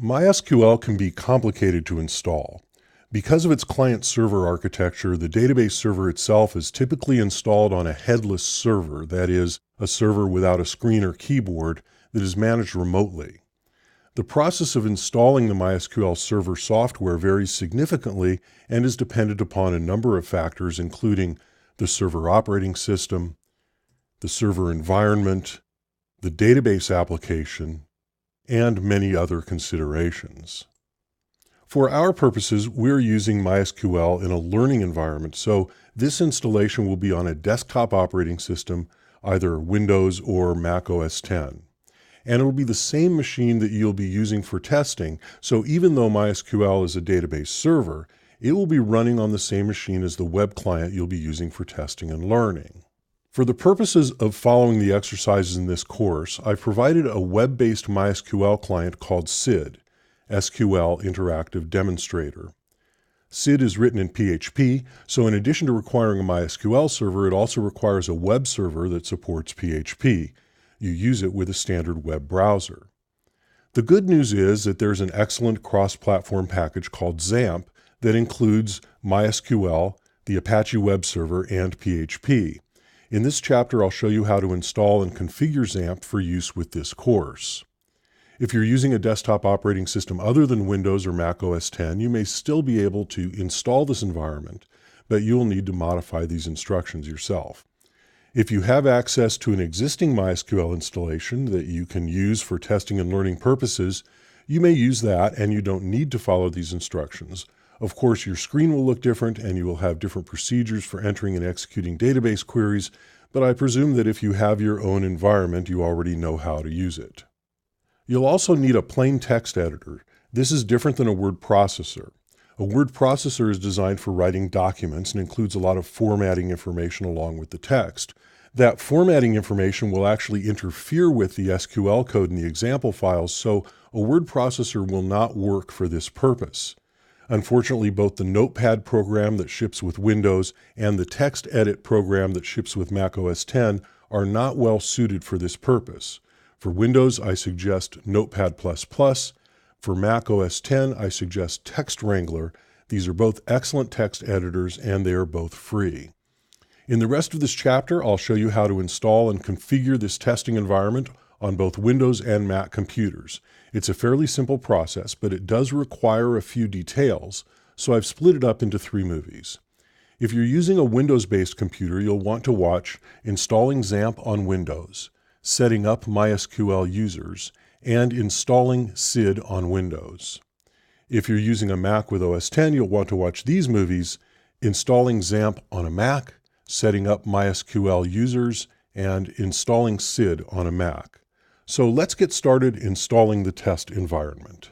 MySQL can be complicated to install. Because of its client-server architecture, the database server itself is typically installed on a headless server, that is, a server without a screen or keyboard that is managed remotely. The process of installing the MySQL server software varies significantly and is dependent upon a number of factors, including the server operating system, the server environment, the database application, and many other considerations. For our purposes, we're using MySQL in a learning environment, so this installation will be on a desktop operating system, either Windows or Mac OS X. And it will be the same machine that you'll be using for testing, so even though MySQL is a database server, it will be running on the same machine as the web client you'll be using for testing and learning. For the purposes of following the exercises in this course, I've provided a web-based MySQL client called SID, SQL Interactive Demonstrator. SID is written in PHP, so in addition to requiring a MySQL server, it also requires a web server that supports PHP. You use it with a standard web browser. The good news is that there's an excellent cross-platform package called XAMPP that includes MySQL, the Apache web server, and PHP. In this chapter, I'll show you how to install and configure XAMPP for use with this course. If you're using a desktop operating system other than Windows or Mac OS X, you may still be able to install this environment, but you'll need to modify these instructions yourself. If you have access to an existing MySQL installation that you can use for testing and learning purposes, you may use that and you don't need to follow these instructions. Of course, your screen will look different and you will have different procedures for entering and executing database queries, but I presume that if you have your own environment, you already know how to use it. You'll also need a plain text editor. This is different than a word processor. A word processor is designed for writing documents and includes a lot of formatting information along with the text. That formatting information will actually interfere with the SQL code in the example files, so a word processor will not work for this purpose. Unfortunately, both the Notepad program that ships with Windows and the text edit program that ships with Mac OS X are not well suited for this purpose. For Windows, I suggest Notepad++. For Mac OS X, I suggest Text Wrangler. These are both excellent text editors and they are both free. In the rest of this chapter, I'll show you how to install and configure this testing environment on both Windows and Mac computers. It's a fairly simple process, but it does require a few details, so I've split it up into 3 movies. If you're using a Windows-based computer, you'll want to watch Installing XAMPP on Windows, Setting up MySQL Users, and Installing SID on Windows. If you're using a Mac with OS X, you'll want to watch these movies, Installing XAMPP on a Mac, Setting up MySQL Users, and Installing SID on a Mac. So let's get started installing the test environment.